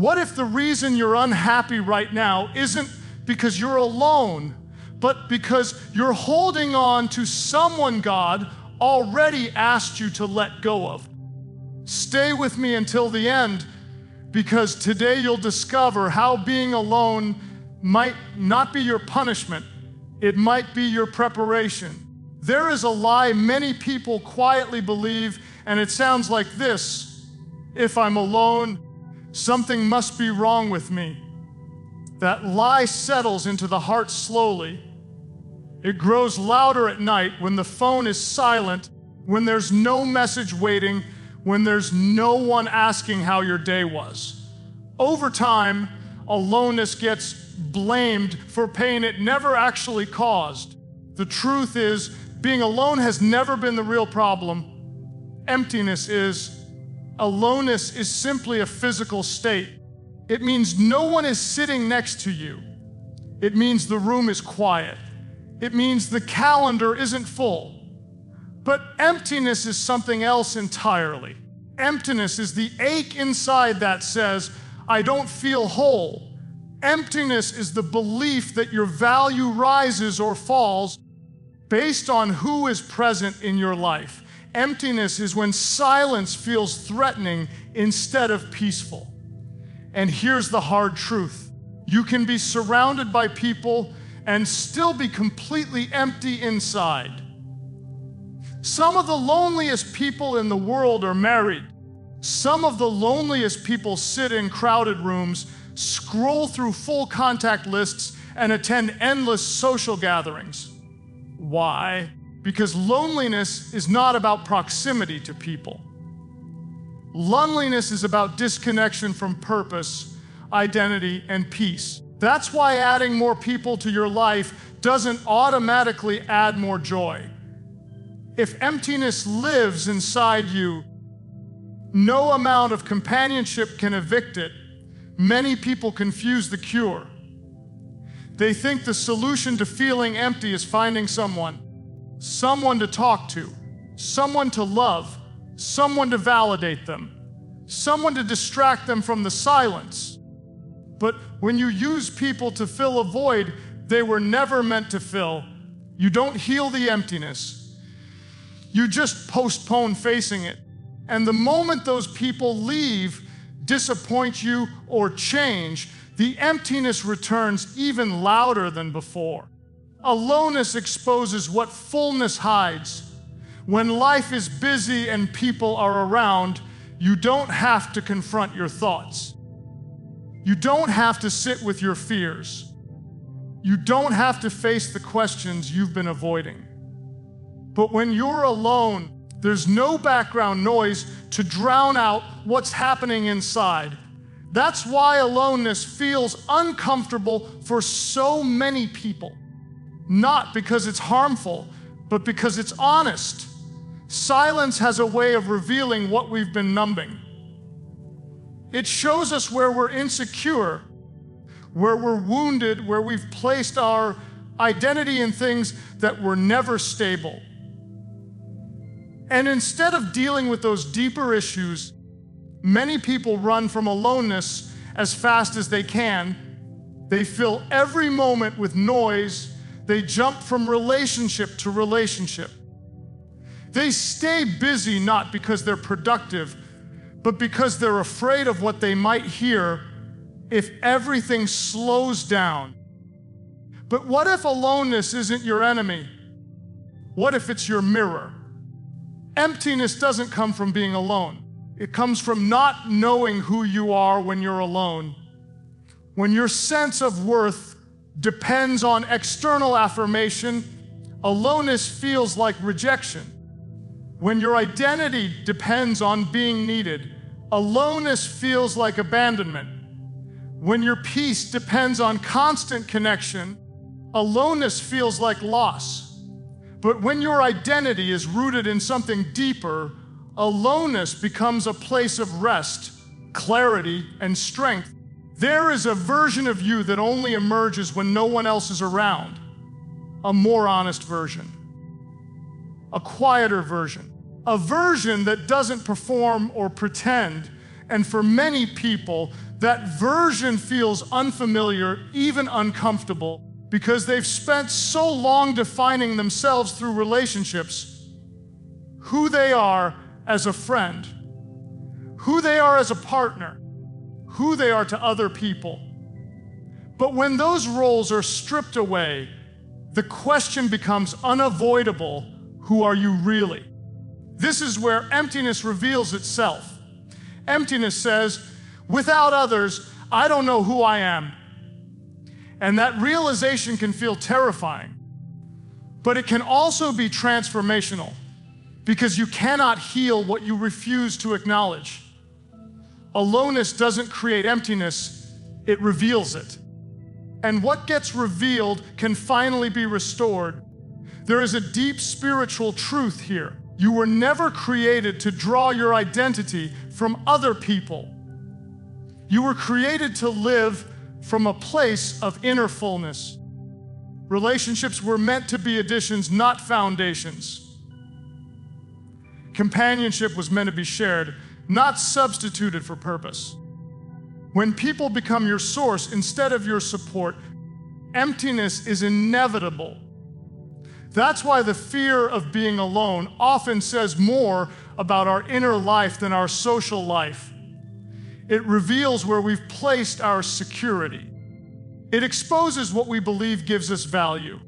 What if the reason you're unhappy right now isn't because you're alone, but because you're holding on to someone God already asked you to let go of? Stay with me until the end, because today you'll discover how being alone might not be your punishment. It might be your preparation. There is a lie many people quietly believe, and it sounds like this: if I'm alone, something must be wrong with me. That lie settles into the heart slowly. It grows louder at night when the phone is silent, when there's no message waiting, when there's no one asking how your day was. Over time, aloneness gets blamed for pain it never actually caused. The truth is, being alone has never been the real problem. Emptiness is. Aloneness is simply a physical state. It means no one is sitting next to you. It means the room is quiet. It means the calendar isn't full. But emptiness is something else entirely. Emptiness is the ache inside that says, I don't feel whole. Emptiness is the belief that your value rises or falls based on who is present in your life. Emptiness is when silence feels threatening instead of peaceful. And here's the hard truth. You can be surrounded by people and still be completely empty inside. Some of the loneliest people in the world are married. Some of the loneliest people sit in crowded rooms, scroll through full contact lists, and attend endless social gatherings. Why? Because loneliness is not about proximity to people. Loneliness is about disconnection from purpose, identity, and peace. That's why adding more people to your life doesn't automatically add more joy. If emptiness lives inside you, no amount of companionship can evict it. Many people confuse the cure. They think the solution to feeling empty is finding someone to talk to, someone to love, someone to validate them, someone to distract them from the silence. But when you use people to fill a void they were never meant to fill, you don't heal the emptiness. You just postpone facing it. And the moment those people leave, disappoint you, or change, the emptiness returns even louder than before. Aloneness exposes what fullness hides. When life is busy and people are around, you don't have to confront your thoughts. You don't have to sit with your fears. You don't have to face the questions you've been avoiding. But when you're alone, there's no background noise to drown out what's happening inside. That's why aloneness feels uncomfortable for so many people. Not because it's harmful, but because it's honest. Silence has a way of revealing what we've been numbing. It shows us where we're insecure, where we're wounded, where we've placed our identity in things that were never stable. And instead of dealing with those deeper issues, many people run from aloneness as fast as they can. They fill every moment with noise. They jump from relationship to relationship. They stay busy not because they're productive, but because they're afraid of what they might hear if everything slows down. But what if aloneness isn't your enemy? What if it's your mirror? Emptiness doesn't come from being alone. It comes from not knowing who you are when you're alone. When your sense of worth depends on external affirmation, aloneness feels like rejection. When your identity depends on being needed, aloneness feels like abandonment. When your peace depends on constant connection, aloneness feels like loss. But when your identity is rooted in something deeper, aloneness becomes a place of rest, clarity, and strength. There is a version of you that only emerges when no one else is around. A more honest version. A quieter version. A version that doesn't perform or pretend. And for many people, that version feels unfamiliar, even uncomfortable, because they've spent so long defining themselves through relationships, who they are as a friend, who they are as a partner, who they are to other people. But when those roles are stripped away, the question becomes unavoidable: who are you really? This is where emptiness reveals itself. Emptiness says, without others, I don't know who I am. And that realization can feel terrifying. But it can also be transformational, because you cannot heal what you refuse to acknowledge. Aloneness doesn't create emptiness, it reveals it. And what gets revealed can finally be restored. There is a deep spiritual truth here. You were never created to draw your identity from other people. You were created to live from a place of inner fullness. Relationships were meant to be additions, not foundations. Companionship was meant to be shared, not substituted for purpose. When people become your source instead of your support, emptiness is inevitable. That's why the fear of being alone often says more about our inner life than our social life. It reveals where we've placed our security. It exposes what we believe gives us value.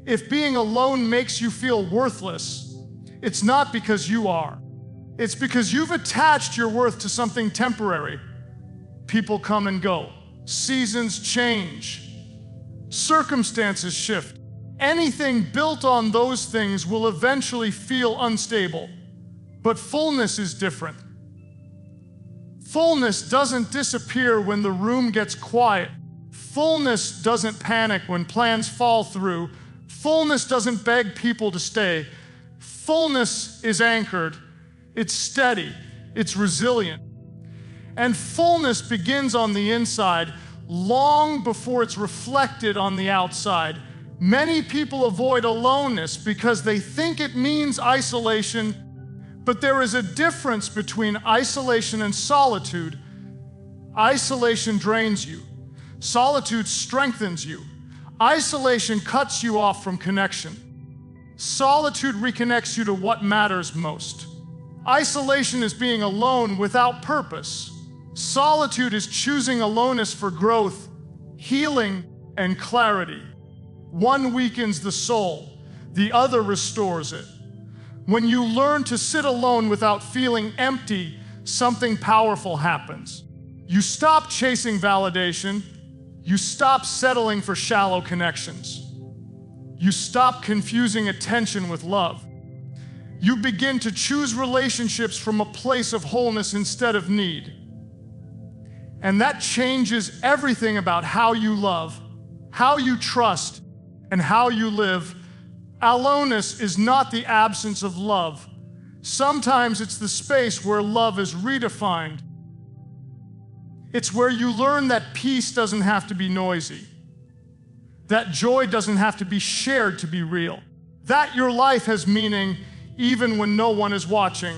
If being alone makes you feel worthless, it's not because you are. It's because you've attached your worth to something temporary. People come and go. Seasons change. Circumstances shift. Anything built on those things will eventually feel unstable. But fullness is different. Fullness doesn't disappear when the room gets quiet. Fullness doesn't panic when plans fall through. Fullness doesn't beg people to stay. Fullness is anchored. It's steady. It's resilient. And fullness begins on the inside long before it's reflected on the outside. Many people avoid aloneness because they think it means isolation, but there is a difference between isolation and solitude. Isolation drains you. Solitude strengthens you. Isolation cuts you off from connection. Solitude reconnects you to what matters most. Isolation is being alone without purpose. Solitude is choosing aloneness for growth, healing, and clarity. One weakens the soul, the other restores it. When you learn to sit alone without feeling empty, something powerful happens. You stop chasing validation. You stop settling for shallow connections. You stop confusing attention with love. You begin to choose relationships from a place of wholeness instead of need. And that changes everything about how you love, how you trust, and how you live. Aloneness is not the absence of love. Sometimes it's the space where love is redefined. It's where you learn that peace doesn't have to be noisy, that joy doesn't have to be shared to be real, that your life has meaning even when no one is watching.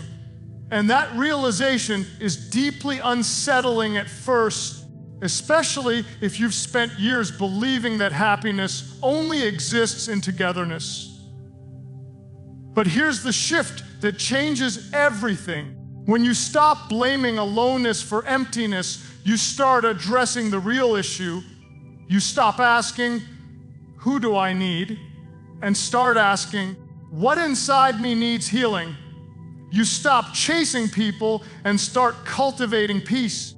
And that realization is deeply unsettling at first, especially if you've spent years believing that happiness only exists in togetherness. But here's the shift that changes everything. When you stop blaming aloneness for emptiness, you start addressing the real issue. You stop asking, who do I need? And start asking, what inside me needs healing? You stop chasing people and start cultivating peace.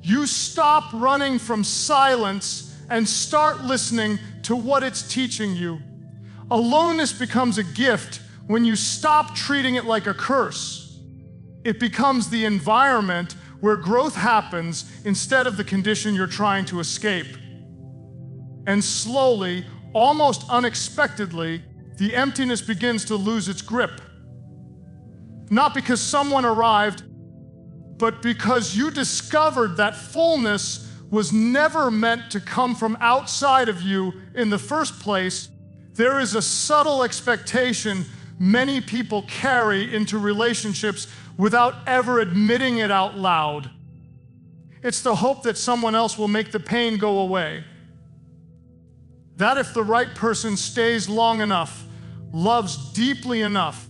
You stop running from silence and start listening to what it's teaching you. Aloneness becomes a gift when you stop treating it like a curse. It becomes the environment where growth happens instead of the condition you're trying to escape. And slowly, almost unexpectedly, the emptiness begins to lose its grip. Not because someone arrived, but because you discovered that fullness was never meant to come from outside of you in the first place. There is a subtle expectation many people carry into relationships without ever admitting it out loud. It's the hope that someone else will make the pain go away. That if the right person stays long enough, loves deeply enough,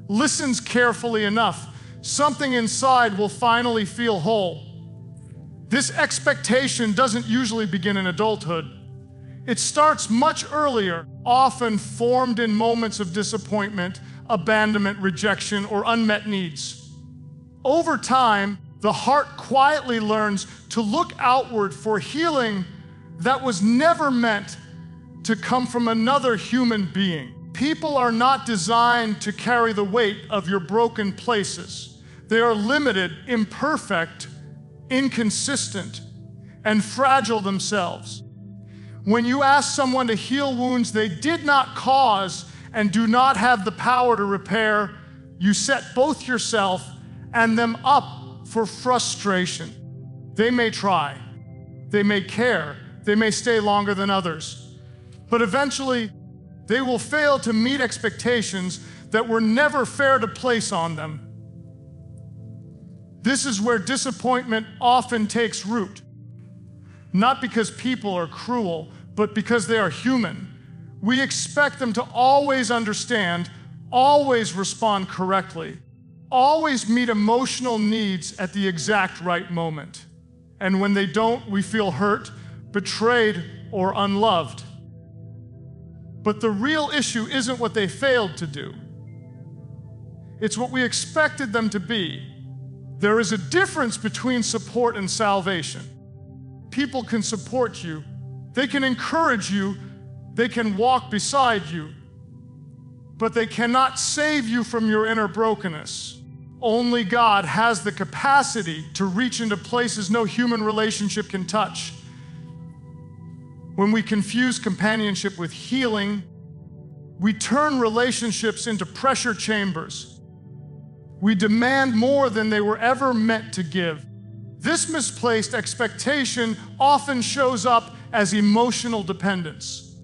listens carefully enough, something inside will finally feel whole. This expectation doesn't usually begin in adulthood. It starts much earlier, often formed in moments of disappointment, abandonment, rejection, or unmet needs. Over time, the heart quietly learns to look outward for healing that was never meant to come from another human being. People are not designed to carry the weight of your broken places. They are limited, imperfect, inconsistent, and fragile themselves. When you ask someone to heal wounds they did not cause and do not have the power to repair, you set both yourself and them up for frustration. They may try, they may care, they may stay longer than others, but eventually they will fail to meet expectations that were never fair to place on them. This is where disappointment often takes root, not because people are cruel, but because they are human. We expect them to always understand, always respond correctly, always meet emotional needs at the exact right moment. And when they don't, we feel hurt, betrayed, or unloved. But the real issue isn't what they failed to do. It's what we expected them to be. There is a difference between support and salvation. People can support you, they can encourage you, they can walk beside you, but they cannot save you from your inner brokenness. Only God has the capacity to reach into places no human relationship can touch. When we confuse companionship with healing, we turn relationships into pressure chambers. We demand more than they were ever meant to give. This misplaced expectation often shows up as emotional dependence.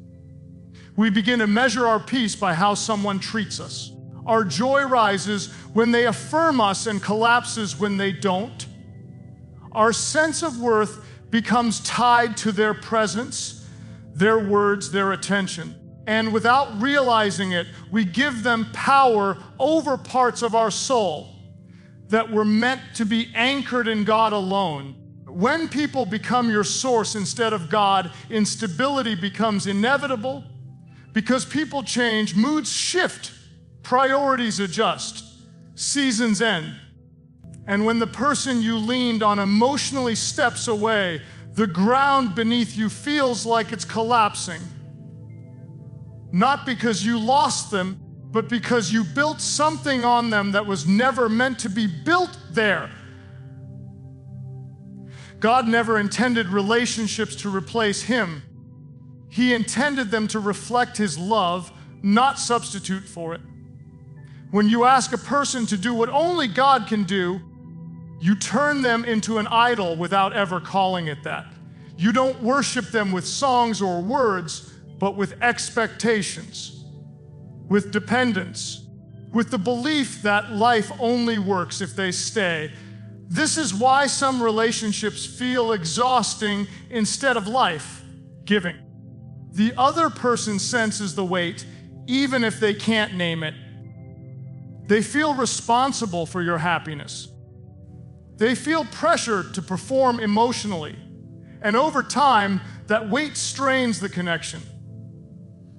We begin to measure our peace by how someone treats us. Our joy rises when they affirm us and collapses when they don't. Our sense of worth becomes tied to their presence, their words, their attention. And without realizing it, we give them power over parts of our soul that were meant to be anchored in God alone. When people become your source instead of God, instability becomes inevitable. Because people change, moods shift, priorities adjust, seasons end. And when the person you leaned on emotionally steps away, the ground beneath you feels like it's collapsing. Not because you lost them, but because you built something on them that was never meant to be built there. God never intended relationships to replace Him. He intended them to reflect His love, not substitute for it. When you ask a person to do what only God can do, you turn them into an idol without ever calling it that. You don't worship them with songs or words, but with expectations, with dependence, with the belief that life only works if they stay. This is why some relationships feel exhausting instead of life-giving. The other person senses the weight, even if they can't name it. They feel responsible for your happiness. They feel pressured to perform emotionally. And over time, that weight strains the connection.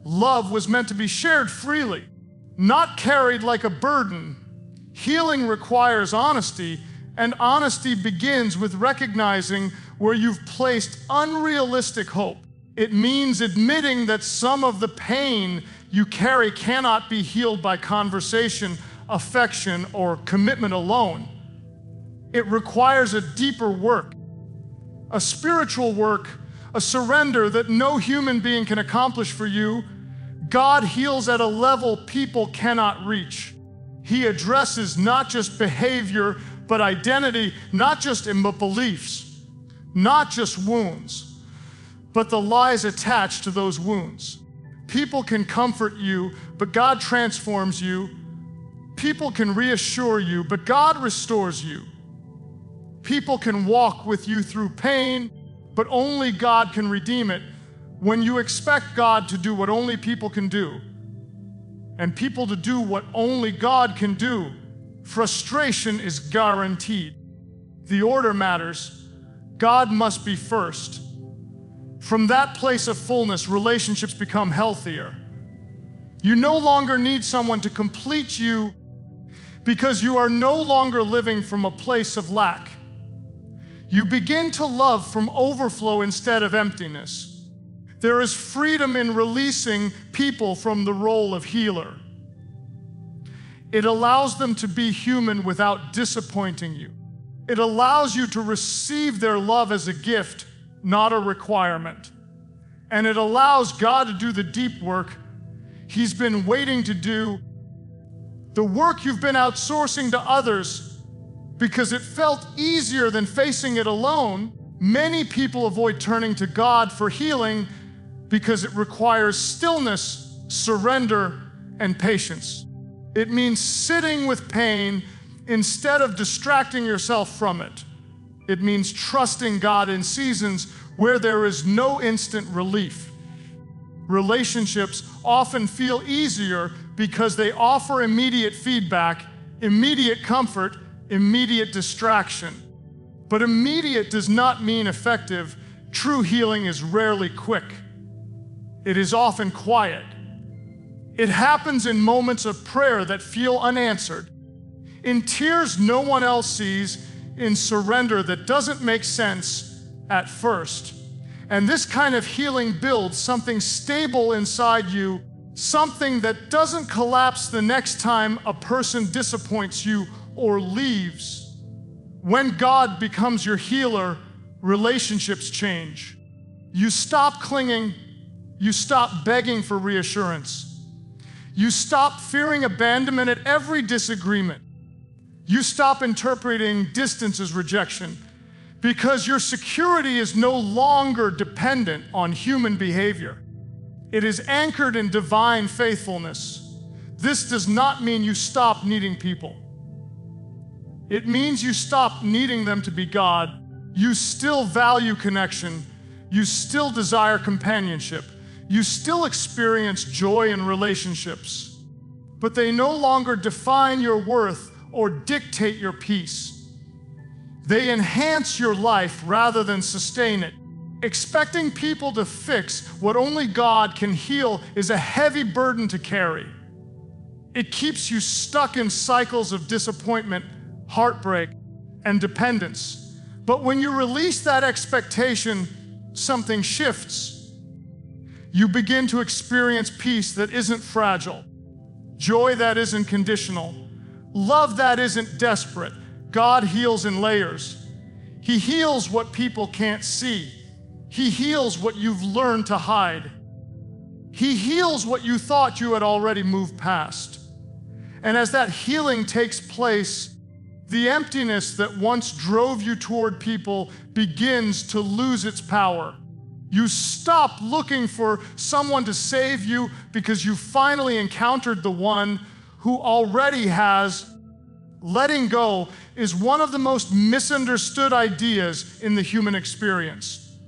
Love was meant to be shared freely, not carried like a burden. Healing requires honesty, and honesty begins with recognizing where you've placed unrealistic hope. It means admitting that some of the pain you carry cannot be healed by conversation, affection, or commitment alone. It requires a deeper work, a spiritual work, a surrender that no human being can accomplish for you. God heals at a level people cannot reach. He addresses not just behavior, but identity, not just beliefs, not just wounds, but the lies attached to those wounds. People can comfort you, but God transforms you. People can reassure you, but God restores you. People can walk with you through pain, but only God can redeem it. When you expect God to do what only people can do, and people to do what only God can do, frustration is guaranteed. The order matters. God must be first. From that place of fullness, relationships become healthier. You no longer need someone to complete you because you are no longer living from a place of lack. You begin to love from overflow instead of emptiness. There is freedom in releasing people from the role of healer. It allows them to be human without disappointing you. It allows you to receive their love as a gift, not a requirement. And it allows God to do the deep work He's been waiting to do, the work you've been outsourcing to others because it felt easier than facing it alone. Many people avoid turning to God for healing because it requires stillness, surrender, and patience. It means sitting with pain instead of distracting yourself from it. It means trusting God in seasons where there is no instant relief. Relationships often feel easier because they offer immediate feedback, immediate comfort, immediate distraction. But immediate does not mean effective. True healing is rarely quick. It is often quiet. It happens in moments of prayer that feel unanswered, in tears no one else sees, in surrender that doesn't make sense at first. And this kind of healing builds something stable inside you, something that doesn't collapse the next time a person disappoints you or leaves. When God becomes your healer, relationships change. You stop clinging, you stop begging for reassurance. You stop fearing abandonment at every disagreement. You stop interpreting distance as rejection because your security is no longer dependent on human behavior. It is anchored in divine faithfulness. This does not mean you stop needing people. It means you stop needing them to be God. You still value connection. You still desire companionship. You still experience joy in relationships, but they no longer define your worth or dictate your peace. They enhance your life rather than sustain it. Expecting people to fix what only God can heal is a heavy burden to carry. It keeps you stuck in cycles of disappointment, heartbreak, and dependence. But when you release that expectation, something shifts. You begin to experience peace that isn't fragile, joy that isn't conditional, love that isn't desperate. God heals in layers. He heals what people can't see. He heals what you've learned to hide. He heals what you thought you had already moved past. And as that healing takes place, the emptiness that once drove you toward people begins to lose its power. You stop looking for someone to save you because you finally encountered the one who already has. Letting go is one of the most misunderstood ideas in the human experience.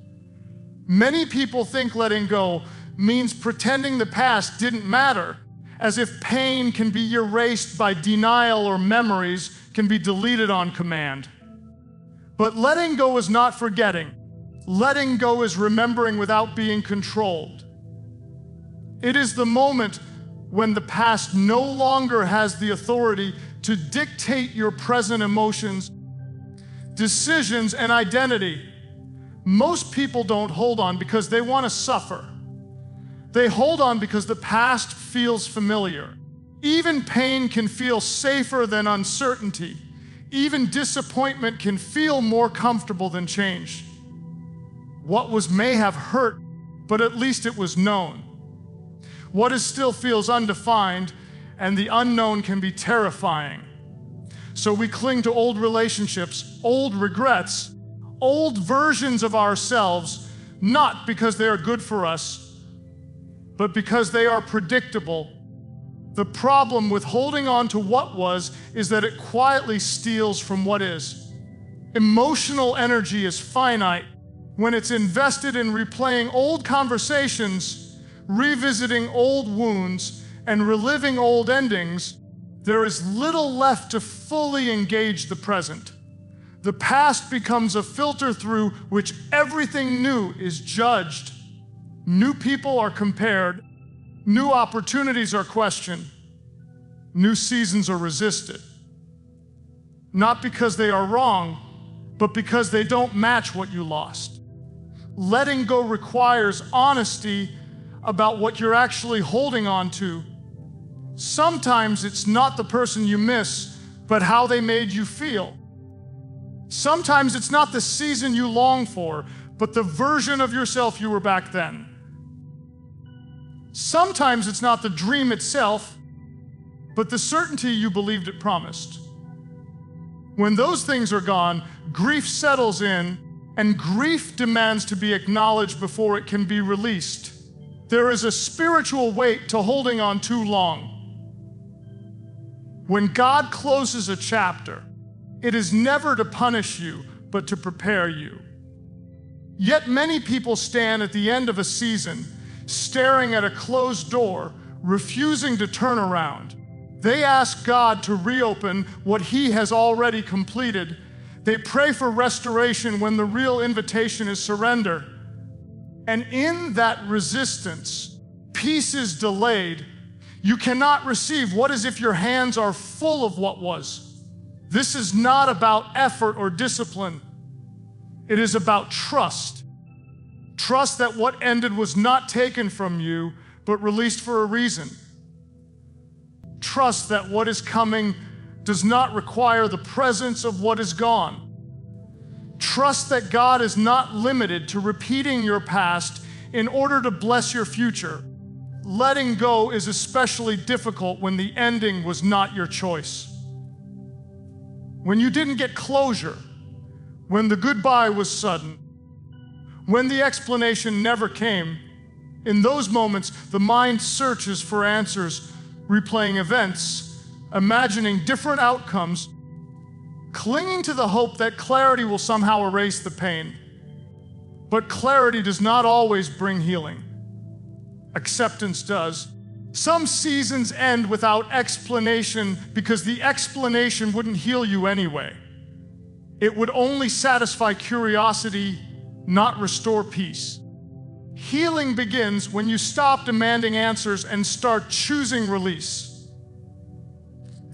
Many people think letting go means pretending the past didn't matter, as if pain can be erased by denial or memories can be deleted on command. But letting go is not forgetting. Letting go is remembering without being controlled. It is the moment when the past no longer has the authority to dictate your present emotions, decisions, and identity. Most people don't hold on because they want to suffer. They hold on because the past feels familiar. Even pain can feel safer than uncertainty. Even disappointment can feel more comfortable than change. What was may have hurt, but at least it was known. What is still feels undefined, and the unknown can be terrifying. So we cling to old relationships, old regrets, old versions of ourselves, not because they are good for us, but because they are predictable. The problem with holding on to what was is that it quietly steals from what is. Emotional energy is finite. When it's invested in replaying old conversations, revisiting old wounds, and reliving old endings, there is little left to fully engage the present. The past becomes a filter through which everything new is judged. New people are compared. New opportunities are questioned. New seasons are resisted. Not because they are wrong, but because they don't match what you lost. Letting go requires honesty about what you're actually holding on to. Sometimes it's not the person you miss, but how they made you feel. Sometimes it's not the season you long for, but the version of yourself you were back then. Sometimes it's not the dream itself, but the certainty you believed it promised. When those things are gone, grief settles in, and grief demands to be acknowledged before it can be released. There is a spiritual weight to holding on too long. When God closes a chapter, it is never to punish you, but to prepare you. Yet many people stand at the end of a season, staring at a closed door, refusing to turn around. They ask God to reopen what He has already completed. They pray for restoration when the real invitation is surrender. And in that resistance, peace is delayed. You cannot receive what is if your hands are full of what was. This is not about effort or discipline. It is about trust. Trust that what ended was not taken from you, but released for a reason. Trust that what is coming does not require the presence of what is gone. Trust that God is not limited to repeating your past in order to bless your future. Letting go is especially difficult when the ending was not your choice. When you didn't get closure, when the goodbye was sudden, when the explanation never came, in those moments, the mind searches for answers, replaying events, imagining different outcomes, clinging to the hope that clarity will somehow erase the pain. But clarity does not always bring healing. Acceptance does. Some seasons end without explanation because the explanation wouldn't heal you anyway. It would only satisfy curiosity, not restore peace. Healing begins when you stop demanding answers and start choosing release.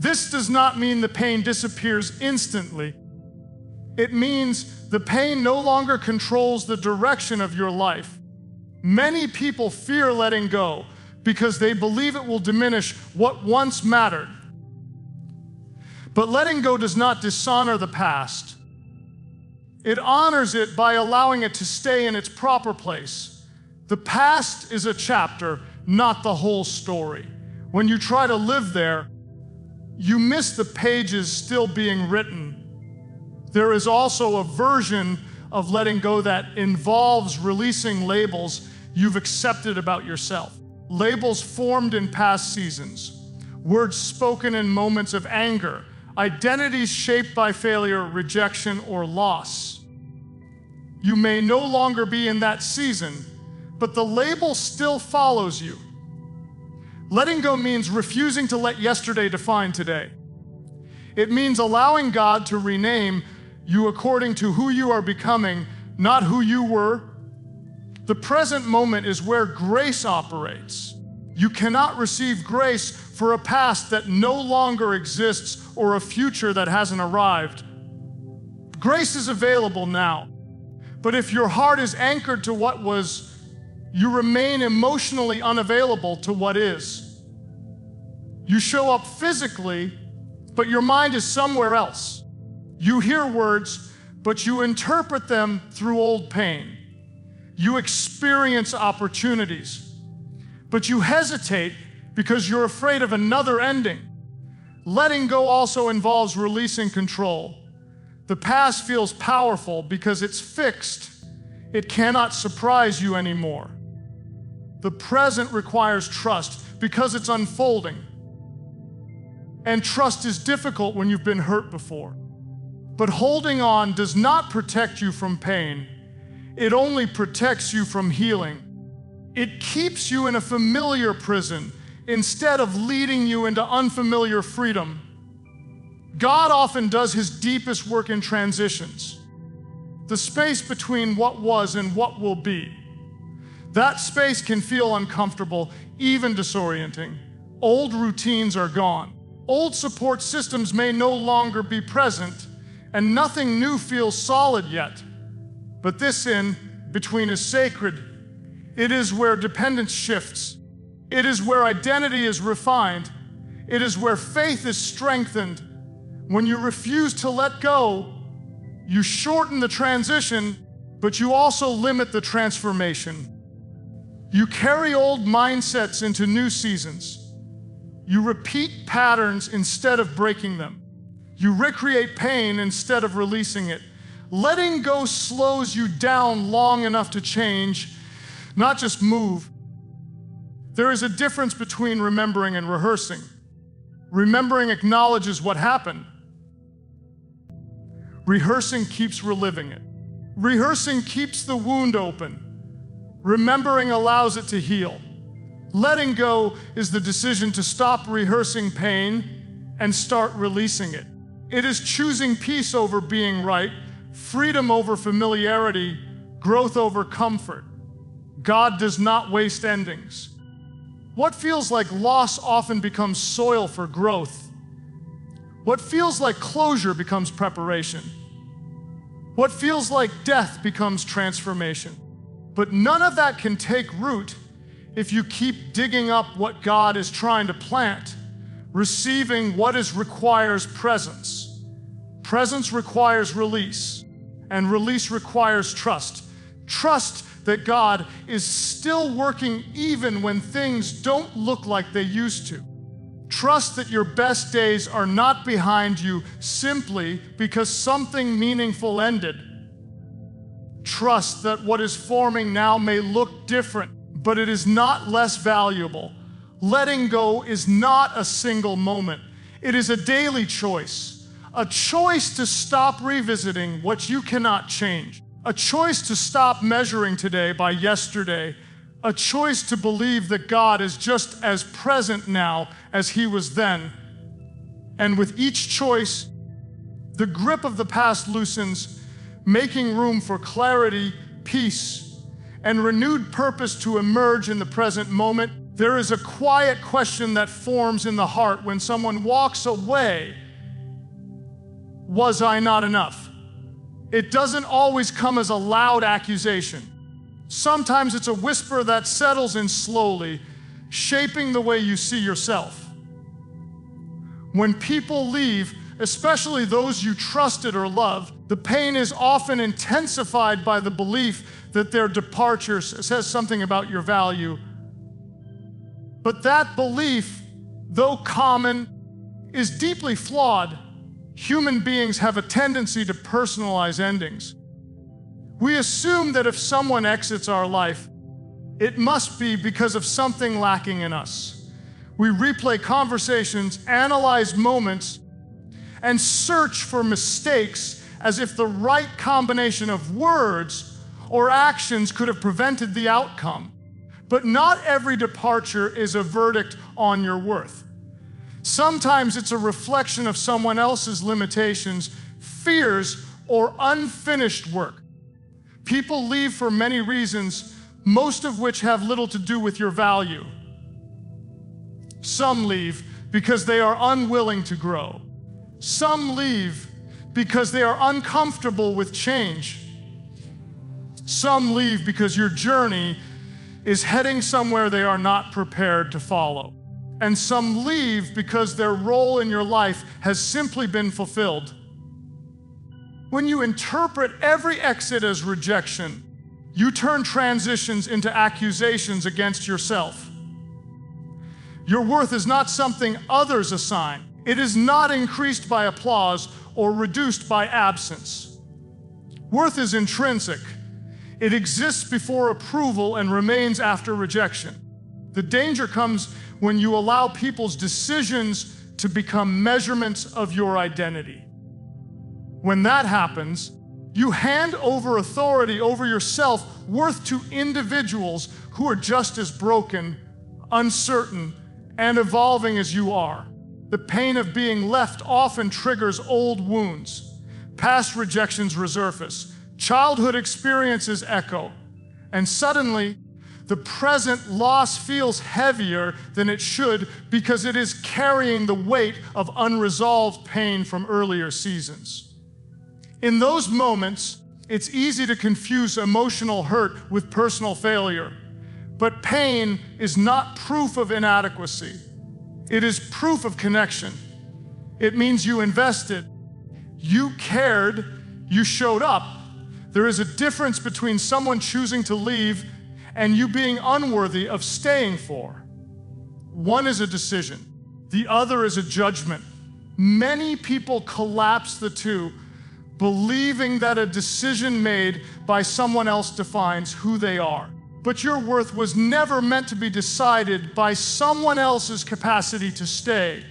This does not mean the pain disappears instantly. It means the pain no longer controls the direction of your life. Many people fear letting go because they believe it will diminish what once mattered. But letting go does not dishonor the past. It honors it by allowing it to stay in its proper place. The past is a chapter, not the whole story. When you try to live there, you miss the pages still being written. There is also a version of letting go that involves releasing labels you've accepted about yourself. Labels formed in past seasons, words spoken in moments of anger, identities shaped by failure, rejection, or loss. You may no longer be in that season, but the label still follows you. Letting go means refusing to let yesterday define today. It means allowing God to rename you according to who you are becoming, not who you were. The present moment is where grace operates. You cannot receive grace for a past that no longer exists or a future that hasn't arrived. Grace is available now. But if your heart is anchored to what was, you remain emotionally unavailable to what is. You show up physically, but your mind is somewhere else. You hear words, but you interpret them through old pain. You experience opportunities, but you hesitate because you're afraid of another ending. Letting go also involves releasing control. The past feels powerful because it's fixed. It cannot surprise you anymore. The present requires trust because it's unfolding. And trust is difficult when you've been hurt before. But holding on does not protect you from pain. It only protects you from healing. It keeps you in a familiar prison instead of leading you into unfamiliar freedom. God often does his deepest work in transitions, the space between what was and what will be. That space can feel uncomfortable, even disorienting. Old routines are gone. Old support systems may no longer be present, and nothing new feels solid yet. But this in between is sacred. It is where dependence shifts. It is where identity is refined. It is where faith is strengthened. When you refuse to let go, you shorten the transition, but you also limit the transformation. You carry old mindsets into new seasons. You repeat patterns instead of breaking them. You recreate pain instead of releasing it. Letting go slows you down long enough to change, not just move. There is a difference between remembering and rehearsing. Remembering acknowledges what happened. Rehearsing keeps reliving it. Rehearsing keeps the wound open. Remembering allows it to heal. Letting go is the decision to stop rehearsing pain and start releasing it. It is choosing peace over being right, freedom over familiarity, growth over comfort. God does not waste endings. What feels like loss often becomes soil for growth. What feels like closure becomes preparation. What feels like death becomes transformation. But none of that can take root if you keep digging up what God is trying to plant. Receiving what is requires presence. Presence requires release, and release requires trust. Trust that God is still working even when things don't look like they used to. Trust that your best days are not behind you simply because something meaningful ended. Trust that what is forming now may look different, but it is not less valuable. Letting go is not a single moment. It is a daily choice. A choice to stop revisiting what you cannot change. A choice to stop measuring today by yesterday. A choice to believe that God is just as present now as he was then. And with each choice, the grip of the past loosens, making room for clarity, peace, and renewed purpose to emerge in the present moment. There is a quiet question that forms in the heart when someone walks away. Was I not enough? It doesn't always come as a loud accusation. Sometimes it's a whisper that settles in slowly, shaping the way you see yourself. When people leave, especially those you trusted or loved, the pain is often intensified by the belief that their departure says something about your value. But that belief, though common, is deeply flawed. Human beings have a tendency to personalize endings. We assume that if someone exits our life, it must be because of something lacking in us. We replay conversations, analyze moments, and search for mistakes as if the right combination of words or actions could have prevented the outcome. But not every departure is a verdict on your worth. Sometimes it's a reflection of someone else's limitations, fears, or unfinished work. People leave for many reasons, most of which have little to do with your value. Some leave because they are unwilling to grow. Some leave because they are uncomfortable with change. Some leave because your journey is heading somewhere they are not prepared to follow. And some leave because their role in your life has simply been fulfilled. When you interpret every exit as rejection, you turn transitions into accusations against yourself. Your worth is not something others assign. It is not increased by applause or reduced by absence. Worth is intrinsic. It exists before approval and remains after rejection. The danger comes when you allow people's decisions to become measurements of your identity. When that happens, you hand over authority over your self-worth to individuals who are just as broken, uncertain, and evolving as you are. The pain of being left often triggers old wounds. Past rejections resurface. Childhood experiences echo. And suddenly, the present loss feels heavier than it should because it is carrying the weight of unresolved pain from earlier seasons. In those moments, it's easy to confuse emotional hurt with personal failure. But pain is not proof of inadequacy. It is proof of connection. It means you invested, you cared, you showed up. There is a difference between someone choosing to leave and you being unworthy of staying for. One is a decision, the other is a judgment. Many people collapse the two, believing that a decision made by someone else defines who they are. But your worth was never meant to be decided by someone else's capacity to stay.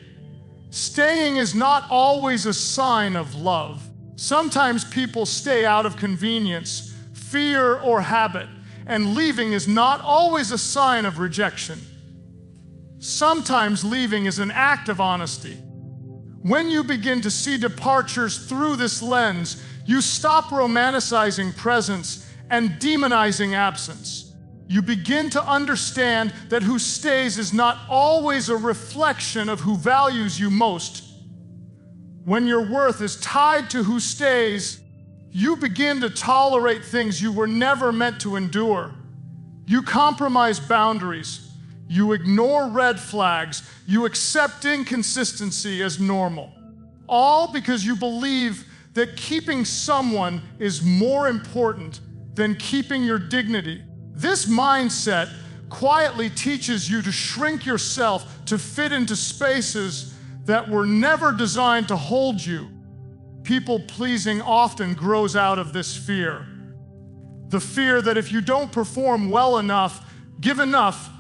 Staying is not always a sign of love. Sometimes people stay out of convenience, fear, or habit, and leaving is not always a sign of rejection. Sometimes leaving is an act of honesty. When you begin to see departures through this lens, you stop romanticizing presence and demonizing absence. You begin to understand that who stays is not always a reflection of who values you most. When your worth is tied to who stays, you begin to tolerate things you were never meant to endure. You compromise boundaries. You ignore red flags. You accept inconsistency as normal. All because you believe that keeping someone is more important than keeping your dignity. This mindset quietly teaches you to shrink yourself to fit into spaces that were never designed to hold you. People-pleasing often grows out of this fear. The fear that if you don't perform well enough, give enough,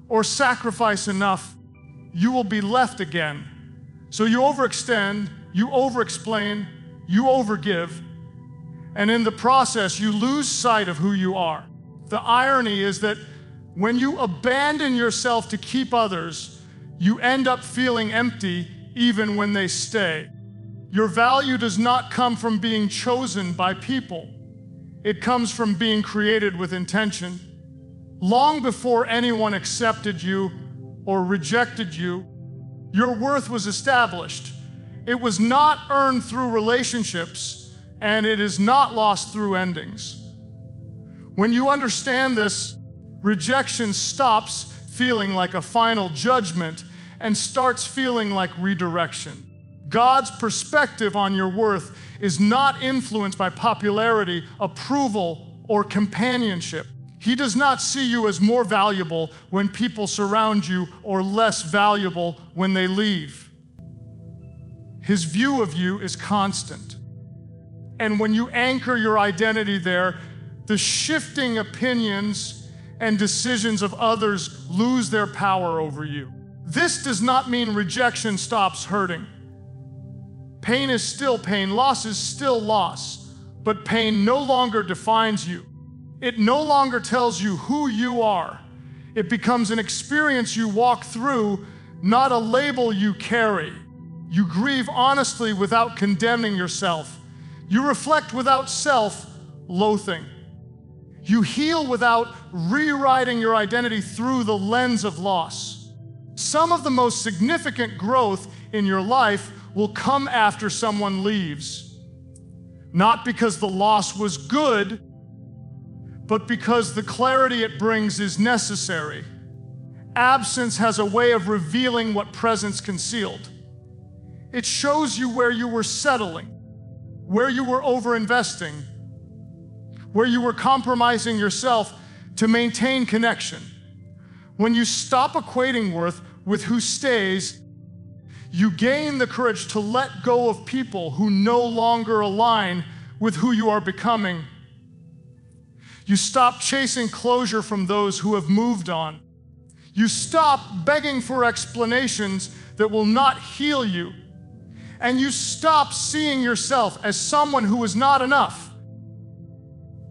or sacrifice enough, you will be left again. So you overextend, you overexplain, you overgive, and in the process, you lose sight of who you are. The irony is that when you abandon yourself to keep others, you end up feeling empty even when they stay. Your value does not come from being chosen by people. It comes from being created with intention. Long before anyone accepted you or rejected you, your worth was established. It was not earned through relationships, and it is not lost through endings. When you understand this, rejection stops feeling like a final judgment and starts feeling like redirection. God's perspective on your worth is not influenced by popularity, approval, or companionship. He does not see you as more valuable when people surround you or less valuable when they leave. His view of you is constant. And when you anchor your identity there, the shifting opinions and decisions of others lose their power over you. This does not mean rejection stops hurting. Pain is still pain, loss is still loss, but pain no longer defines you. It no longer tells you who you are. It becomes an experience you walk through, not a label you carry. You grieve honestly without condemning yourself. You reflect without self-loathing. You heal without rewriting your identity through the lens of loss. Some of the most significant growth in your life will come after someone leaves. Not because the loss was good, but because the clarity it brings is necessary. Absence has a way of revealing what presence concealed. It shows you where you were settling, where you were overinvesting, where you were compromising yourself to maintain connection. When you stop equating worth with who stays, you gain the courage to let go of people who no longer align with who you are becoming. You stop chasing closure from those who have moved on. You stop begging for explanations that will not heal you. And you stop seeing yourself as someone who is not enough.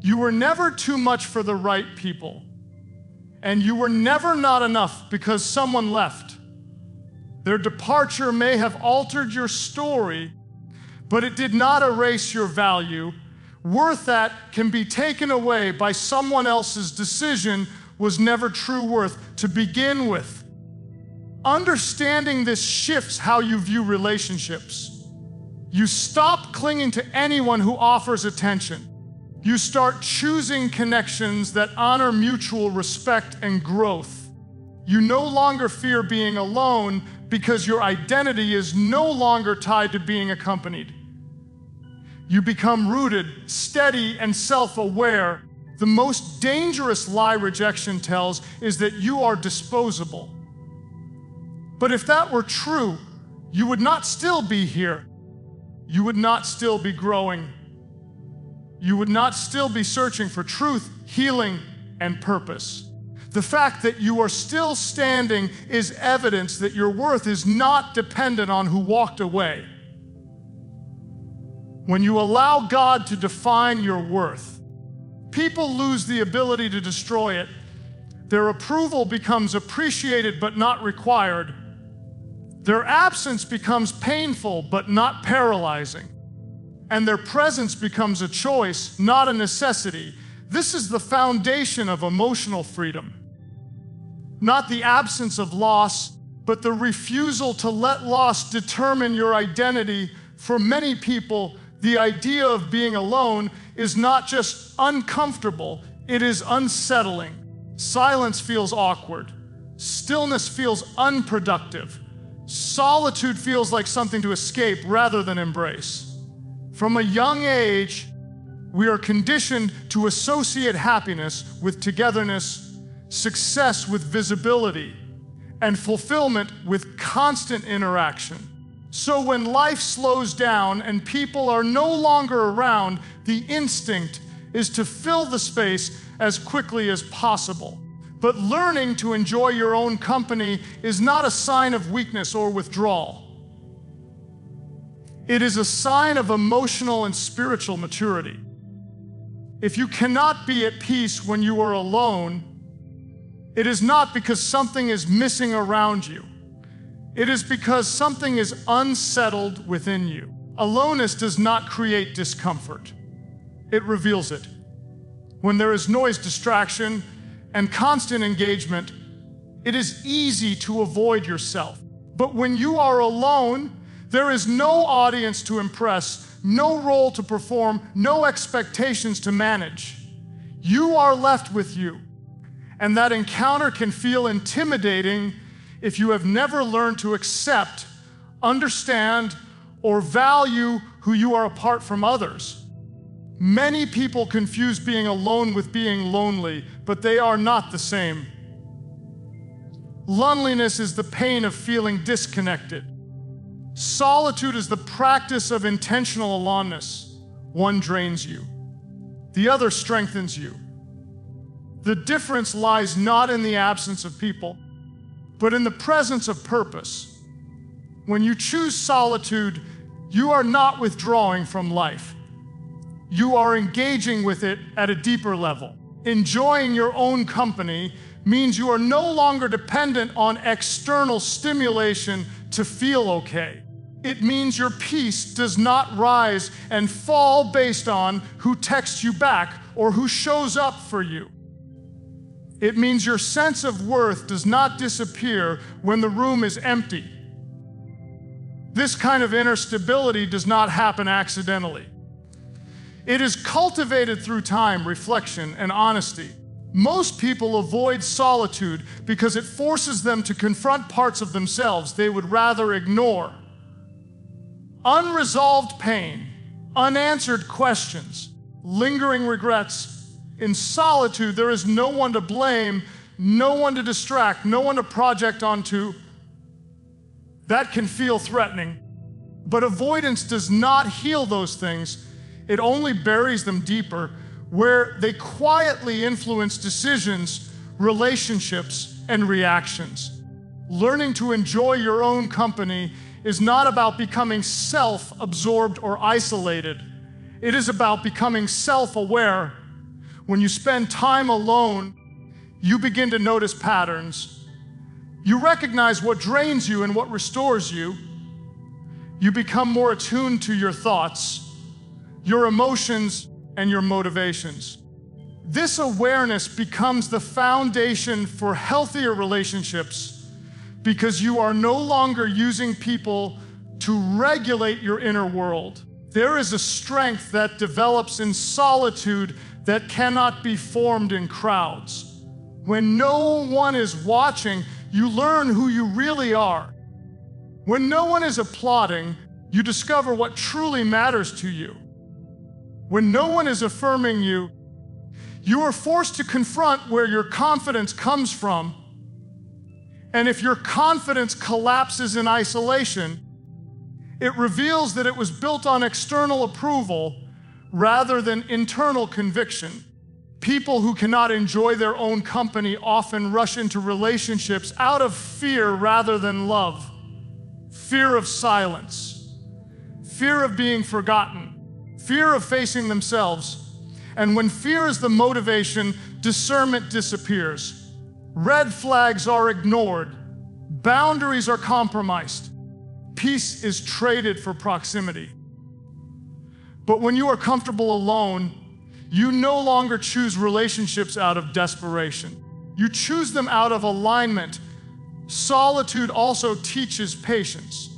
You were never too much for the right people. And you were never not enough because someone left. Their departure may have altered your story, but it did not erase your value. Worth that can be taken away by someone else's decision was never true worth to begin with. Understanding this shifts how you view relationships. You stop clinging to anyone who offers attention. You start choosing connections that honor mutual respect and growth. You no longer fear being alone because your identity is no longer tied to being accompanied. You become rooted, steady, and self-aware. The most dangerous lie rejection tells is that you are disposable. But if that were true, you would not still be here. You would not still be growing. You would not still be searching for truth, healing, and purpose. The fact that you are still standing is evidence that your worth is not dependent on who walked away. When you allow God to define your worth, people lose the ability to destroy it. Their approval becomes appreciated but not required. Their absence becomes painful but not paralyzing. And their presence becomes a choice, not a necessity. This is the foundation of emotional freedom. Not the absence of loss, but the refusal to let loss determine your identity. For many people, the idea of being alone is not just uncomfortable, it is unsettling. Silence feels awkward. Stillness feels unproductive. Solitude feels like something to escape rather than embrace. From a young age, we are conditioned to associate happiness with togetherness, success with visibility, and fulfillment with constant interaction. So when life slows down and people are no longer around, the instinct is to fill the space as quickly as possible. But learning to enjoy your own company is not a sign of weakness or withdrawal. It is a sign of emotional and spiritual maturity. If you cannot be at peace when you are alone, it is not because something is missing around you. It is because something is unsettled within you. Aloneness does not create discomfort. It reveals it. When there is noise, distraction, and constant engagement, it is easy to avoid yourself. But when you are alone, there is no audience to impress, no role to perform, no expectations to manage. You are left with you. And that encounter can feel intimidating if you have never learned to accept, understand, or value who you are apart from others. Many people confuse being alone with being lonely, but they are not the same. Loneliness is the pain of feeling disconnected. Solitude is the practice of intentional aloneness. One drains you. The other strengthens you. The difference lies not in the absence of people, but in the presence of purpose. When you choose solitude, you are not withdrawing from life. You are engaging with it at a deeper level. Enjoying your own company means you are no longer dependent on external stimulation to feel okay. It means your peace does not rise and fall based on who texts you back or who shows up for you. It means your sense of worth does not disappear when the room is empty. This kind of inner stability does not happen accidentally. It is cultivated through time, reflection, and honesty. Most people avoid solitude because it forces them to confront parts of themselves they would rather ignore. Unresolved pain, unanswered questions, lingering regrets. In solitude, there is no one to blame, no one to distract, no one to project onto. That can feel threatening, but avoidance does not heal those things. It only buries them deeper. where they quietly influence decisions, relationships, and reactions. Learning to enjoy your own company is not about becoming self-absorbed or isolated. It is about becoming self-aware. When you spend time alone, you begin to notice patterns. You recognize what drains you and what restores you. You become more attuned to your thoughts, your emotions, and your motivations. This awareness becomes the foundation for healthier relationships because you are no longer using people to regulate your inner world. There is a strength that develops in solitude that cannot be formed in crowds. When no one is watching, you learn who you really are. When no one is applauding, you discover what truly matters to you. When no one is affirming you, you are forced to confront where your confidence comes from. And if your confidence collapses in isolation, it reveals that it was built on external approval rather than internal conviction. People who cannot enjoy their own company often rush into relationships out of fear rather than love. Fear of silence, fear of being forgotten, fear of facing themselves. And when fear is the motivation, discernment disappears. Red flags are ignored. Boundaries are compromised. Peace is traded for proximity. But when you are comfortable alone, you no longer choose relationships out of desperation. You choose them out of alignment. Solitude also teaches patience.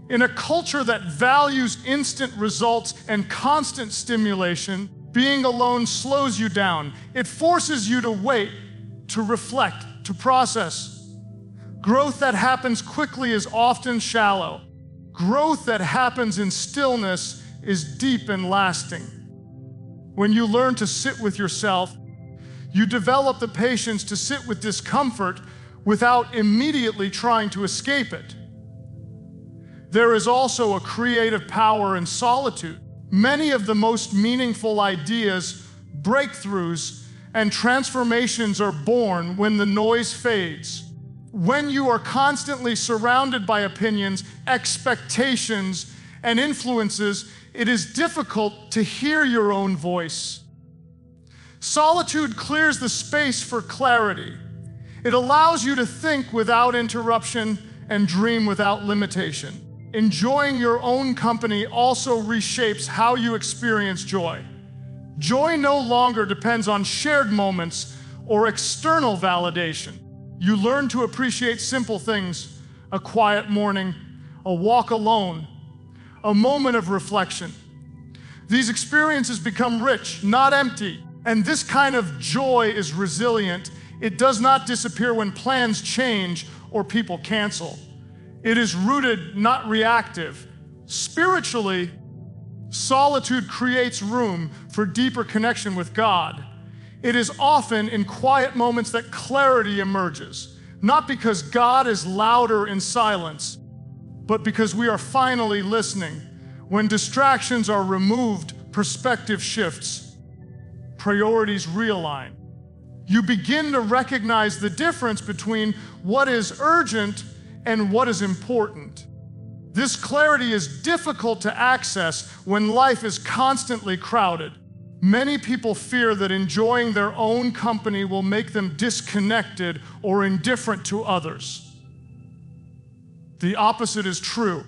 In a culture that values instant results and constant stimulation, being alone slows you down. It forces you to wait, to reflect, to process. Growth that happens quickly is often shallow. Growth that happens in stillness is deep and lasting. When you learn to sit with yourself, you develop the patience to sit with discomfort without immediately trying to escape it. There is also a creative power in solitude. Many of the most meaningful ideas, breakthroughs, and transformations are born when the noise fades. When you are constantly surrounded by opinions, expectations, and influences, it is difficult to hear your own voice. Solitude clears the space for clarity. It allows you to think without interruption and dream without limitation. Enjoying your own company also reshapes how you experience joy. Joy no longer depends on shared moments or external validation. You learn to appreciate simple things, a quiet morning, a walk alone, a moment of reflection. These experiences become rich, not empty, and this kind of joy is resilient. It does not disappear when plans change or people cancel. It is rooted, not reactive. Spiritually, solitude creates room for deeper connection with God. It is often in quiet moments that clarity emerges, not because God is louder in silence, but because we are finally listening. When distractions are removed, perspective shifts, priorities realign. You begin to recognize the difference between what is urgent and what is important. This clarity is difficult to access when life is constantly crowded. Many people fear that enjoying their own company will make them disconnected or indifferent to others. The opposite is true.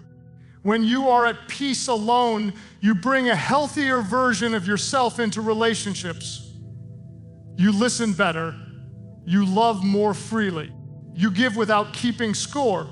When you are at peace alone, you bring a healthier version of yourself into relationships. You listen better. You love more freely. You give without keeping score.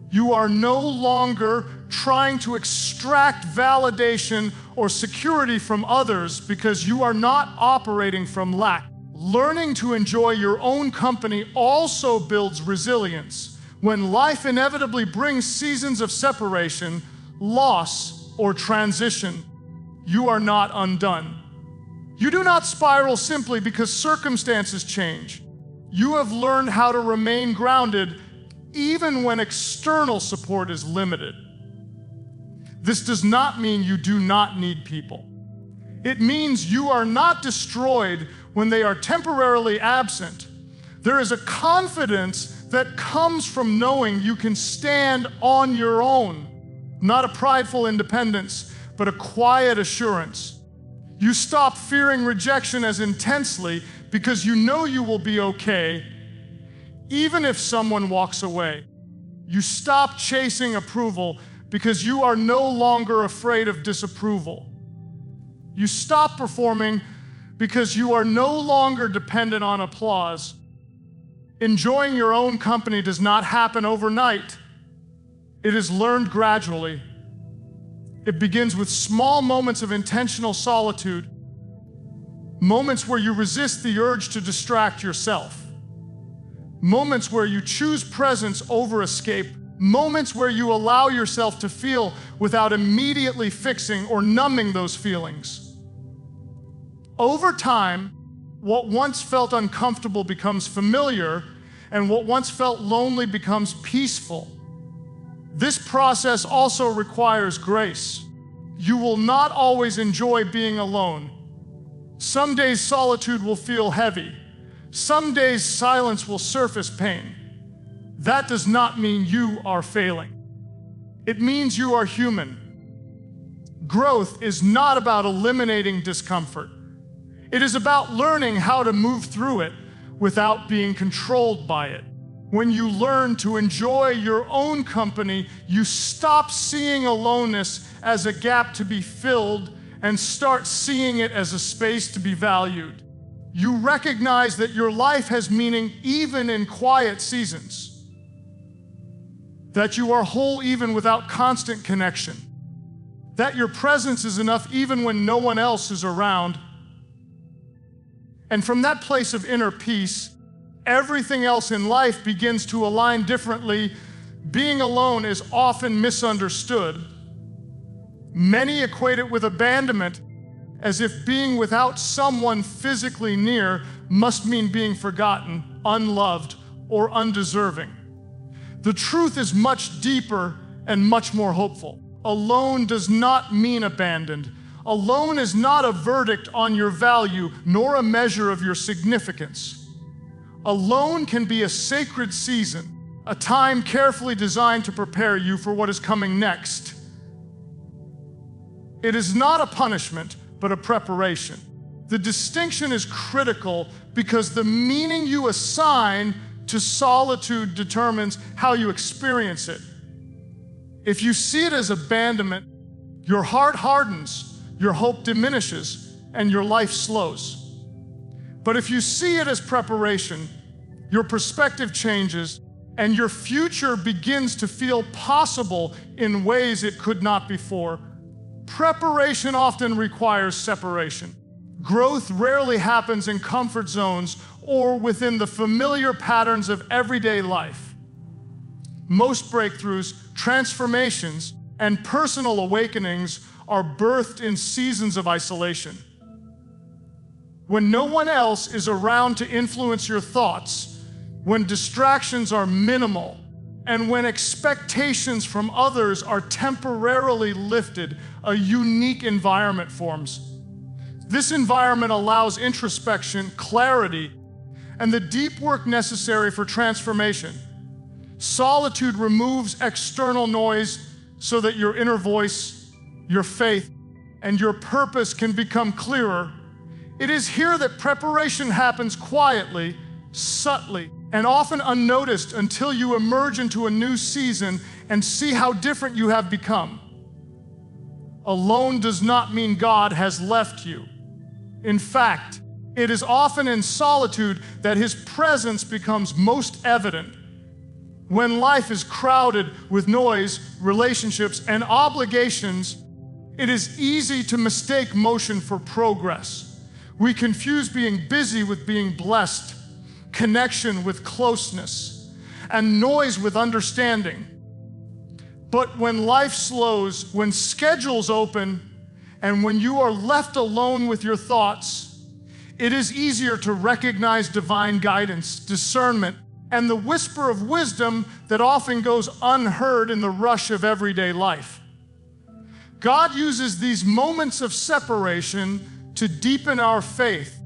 You are no longer trying to extract validation or security from others because you are not operating from lack. Learning to enjoy your own company also builds resilience. When life inevitably brings seasons of separation, loss, or transition, you are not undone. You do not spiral simply because circumstances change. You have learned how to remain grounded even when external support is limited. This does not mean you do not need people. It means you are not destroyed when they are temporarily absent. There is a confidence that comes from knowing you can stand on your own. Not a prideful independence, but a quiet assurance. You stop fearing rejection as intensely because you know you will be okay, even if someone walks away. You stop chasing approval because you are no longer afraid of disapproval. You stop performing because you are no longer dependent on applause. Enjoying your own company does not happen overnight. It is learned gradually. It begins with small moments of intentional solitude, moments where you resist the urge to distract yourself, moments where you choose presence over escape, moments where you allow yourself to feel without immediately fixing or numbing those feelings. Over time, what once felt uncomfortable becomes familiar, and what once felt lonely becomes peaceful. This process also requires grace. You will not always enjoy being alone. Some days solitude will feel heavy. Some days silence will surface pain. That does not mean you are failing. It means you are human. Growth is not about eliminating discomfort. It is about learning how to move through it without being controlled by it. When you learn to enjoy your own company, you stop seeing aloneness as a gap to be filled and start seeing it as a space to be valued. You recognize that your life has meaning even in quiet seasons, that you are whole even without constant connection, that your presence is enough even when no one else is around. And from that place of inner peace, everything else in life begins to align differently. Being alone is often misunderstood. Many equate it with abandonment, as if being without someone physically near must mean being forgotten, unloved, or undeserving. The truth is much deeper and much more hopeful. Alone does not mean abandoned. Alone is not a verdict on your value, nor a measure of your significance. Alone can be a sacred season, a time carefully designed to prepare you for what is coming next. It is not a punishment, but a preparation. The distinction is critical because the meaning you assign to solitude determines how you experience it. If you see it as abandonment, your heart hardens, your hope diminishes, and your life slows. But if you see it as preparation, your perspective changes, and your future begins to feel possible in ways it could not before. Preparation often requires separation. Growth rarely happens in comfort zones or within the familiar patterns of everyday life. Most breakthroughs, transformations, and personal awakenings are birthed in seasons of isolation. When no one else is around to influence your thoughts, when distractions are minimal, and when expectations from others are temporarily lifted, a unique environment forms. This environment allows introspection, clarity, and the deep work necessary for transformation. Solitude removes external noise so that your inner voice, your faith, and your purpose can become clearer. It is here that preparation happens quietly, subtly, and often unnoticed until you emerge into a new season and see how different you have become. Alone does not mean God has left you. In fact, it is often in solitude that His presence becomes most evident. When life is crowded with noise, relationships, and obligations, it is easy to mistake motion for progress. We confuse being busy with being blessed, connection with closeness, and noise with understanding. But when life slows, when schedules open, and when you are left alone with your thoughts, it is easier to recognize divine guidance, discernment, and the whisper of wisdom that often goes unheard in the rush of everyday life. God uses these moments of separation to deepen our faith,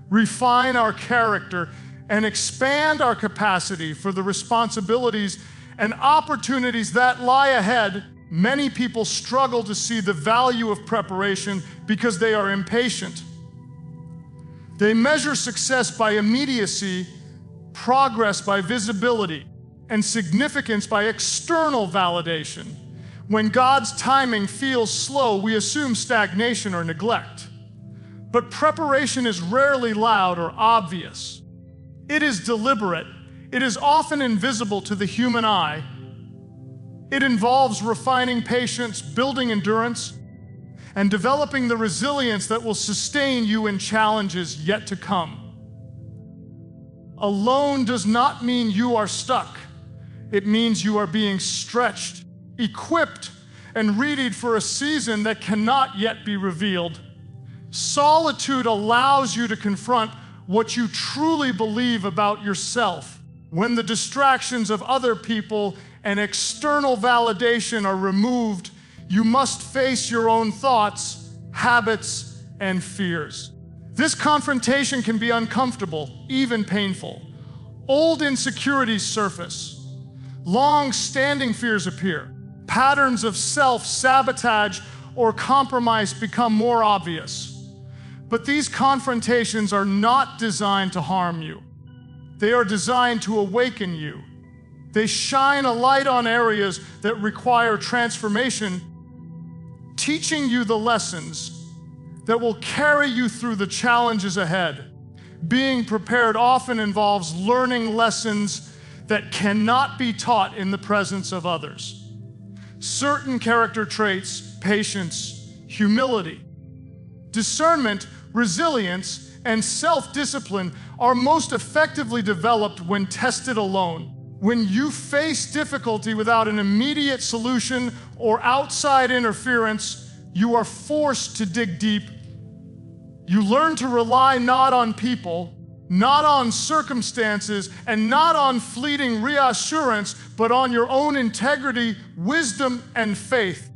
refine our character, and expand our capacity for the responsibilities and opportunities that lie ahead, many people struggle to see the value of preparation because they are impatient. They measure success by immediacy, progress by visibility, and significance by external validation. When God's timing feels slow, we assume stagnation or neglect. But preparation is rarely loud or obvious. It is deliberate. It is often invisible to the human eye. It involves refining patience, building endurance, and developing the resilience that will sustain you in challenges yet to come. Alone does not mean you are stuck. It means you are being stretched, equipped, and readied for a season that cannot yet be revealed. Solitude allows you to confront what you truly believe about yourself. When the distractions of other people and external validation are removed, you must face your own thoughts, habits, and fears. This confrontation can be uncomfortable, even painful. Old insecurities surface. Long-standing fears appear. Patterns of self-sabotage or compromise become more obvious. But these confrontations are not designed to harm you. They are designed to awaken you. They shine a light on areas that require transformation, teaching you the lessons that will carry you through the challenges ahead. Being prepared often involves learning lessons that cannot be taught in the presence of others. Certain character traits, patience, humility, discernment, resilience, and self-discipline are most effectively developed when tested alone. When you face difficulty without an immediate solution or outside interference, you are forced to dig deep. You learn to rely not on people, not on circumstances, and not on fleeting reassurance, but on your own integrity, wisdom, and faith.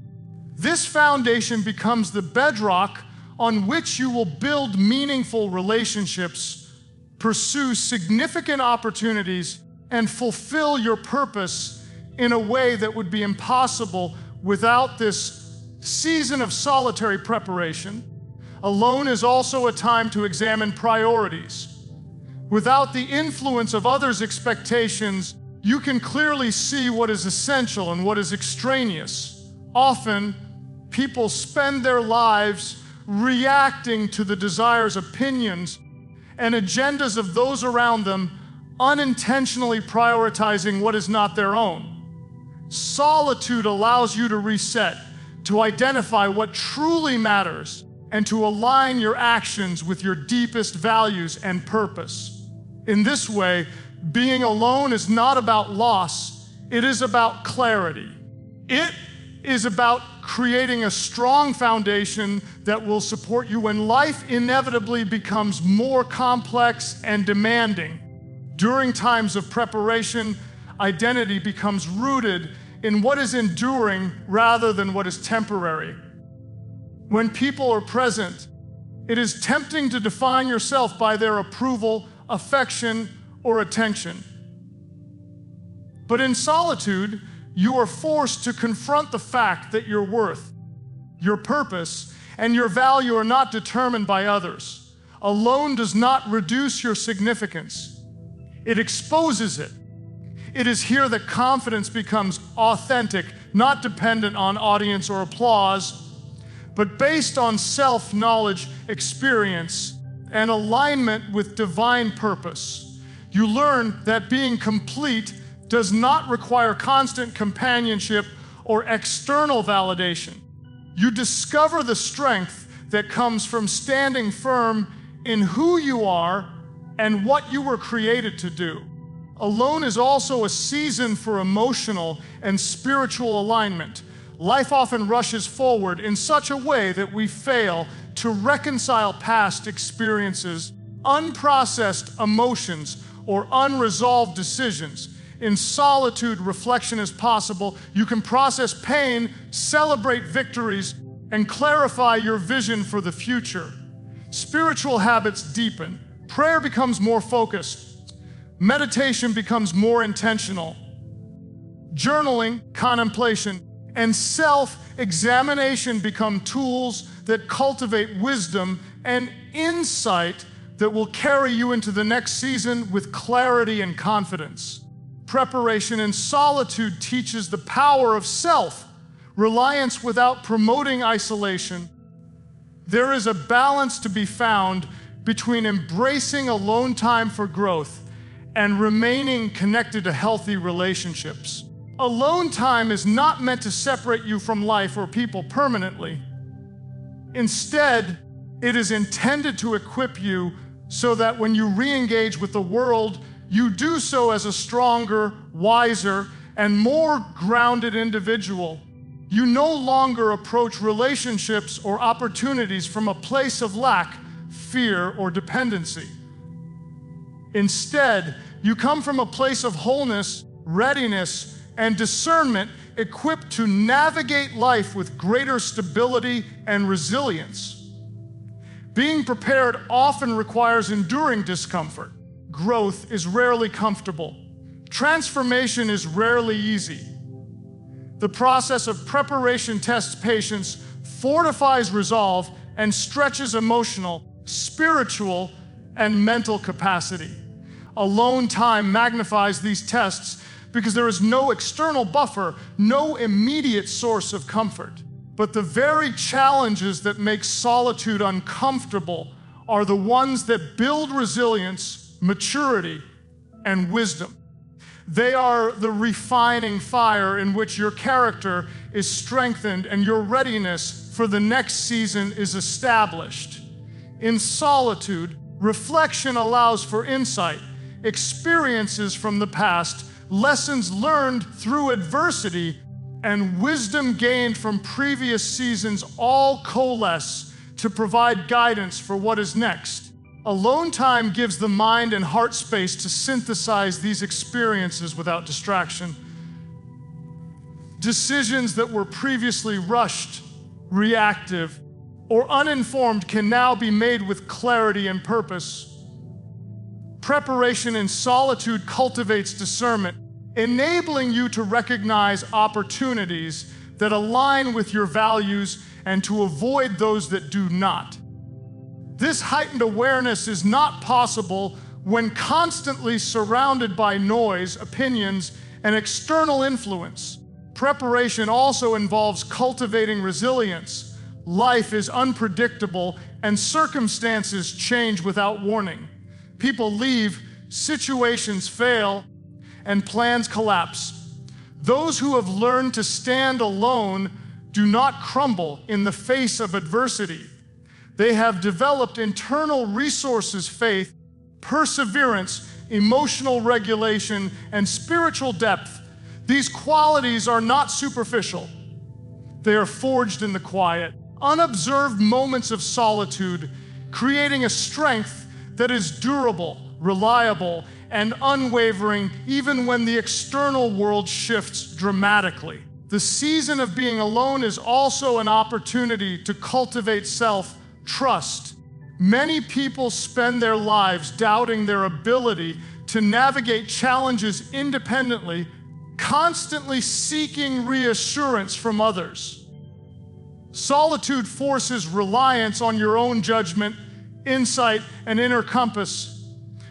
This foundation becomes the bedrock on which you will build meaningful relationships, pursue significant opportunities, and fulfill your purpose in a way that would be impossible without this season of solitary preparation. Alone is also a time to examine priorities. Without the influence of others' expectations, you can clearly see what is essential and what is extraneous. Often, people spend their lives reacting to the desires, opinions, and agendas of those around them, unintentionally prioritizing what is not their own. Solitude allows you to reset, to identify what truly matters, and to align your actions with your deepest values and purpose. In this way, being alone is not about loss, it is about clarity. It is about creating a strong foundation that will support you when life inevitably becomes more complex and demanding. During times of preparation, identity becomes rooted in what is enduring rather than what is temporary. When people are present, it is tempting to define yourself by their approval, affection, or attention. But in solitude, you are forced to confront the fact that your worth, your purpose, and your value are not determined by others. Alone does not reduce your significance. It exposes it. It is here that confidence becomes authentic, not dependent on audience or applause, but based on self-knowledge, experience, and alignment with divine purpose. You learn that being complete does not require constant companionship or external validation. You discover the strength that comes from standing firm in who you are and what you were created to do. Alone is also a season for emotional and spiritual alignment. Life often rushes forward in such a way that we fail to reconcile past experiences, unprocessed emotions, or unresolved decisions. In solitude, reflection is possible. You can process pain, celebrate victories, and clarify your vision for the future. Spiritual habits deepen. Prayer becomes more focused. Meditation becomes more intentional. Journaling, contemplation, and self-examination become tools that cultivate wisdom and insight that will carry you into the next season with clarity and confidence. Preparation in solitude teaches the power of self, reliance without promoting isolation. There is a balance to be found between embracing alone time for growth and remaining connected to healthy relationships. Alone time is not meant to separate you from life or people permanently. Instead, it is intended to equip you so that when you re-engage with the world, you do so as a stronger, wiser, and more grounded individual. You no longer approach relationships or opportunities from a place of lack, fear, or dependency. Instead, you come from a place of wholeness, readiness, and discernment, equipped to navigate life with greater stability and resilience. Being prepared often requires enduring discomfort. Growth is rarely comfortable. Transformation is rarely easy. The process of preparation tests patience, fortifies resolve, and stretches emotional, spiritual, and mental capacity. Alone time magnifies these tests because there is no external buffer, no immediate source of comfort. But the very challenges that make solitude uncomfortable are the ones that build resilience, maturity, and wisdom. They are the refining fire in which your character is strengthened and your readiness for the next season is established. In solitude, reflection allows for insight, experiences from the past, lessons learned through adversity, and wisdom gained from previous seasons all coalesce to provide guidance for what is next. Alone time gives the mind and heart space to synthesize these experiences without distraction. Decisions that were previously rushed, reactive, or uninformed can now be made with clarity and purpose. Preparation in solitude cultivates discernment, enabling you to recognize opportunities that align with your values and to avoid those that do not. This heightened awareness is not possible when constantly surrounded by noise, opinions, and external influence. Preparation also involves cultivating resilience. Life is unpredictable, and circumstances change without warning. People leave, situations fail, and plans collapse. Those who have learned to stand alone do not crumble in the face of adversity. They have developed internal resources, faith, perseverance, emotional regulation, and spiritual depth. These qualities are not superficial. They are forged in the quiet, unobserved moments of solitude, creating a strength that is durable, reliable, and unwavering even when the external world shifts dramatically. The season of being alone is also an opportunity to cultivate self-trust. Many people spend their lives doubting their ability to navigate challenges independently, constantly seeking reassurance from others. Solitude forces reliance on your own judgment, insight, and inner compass.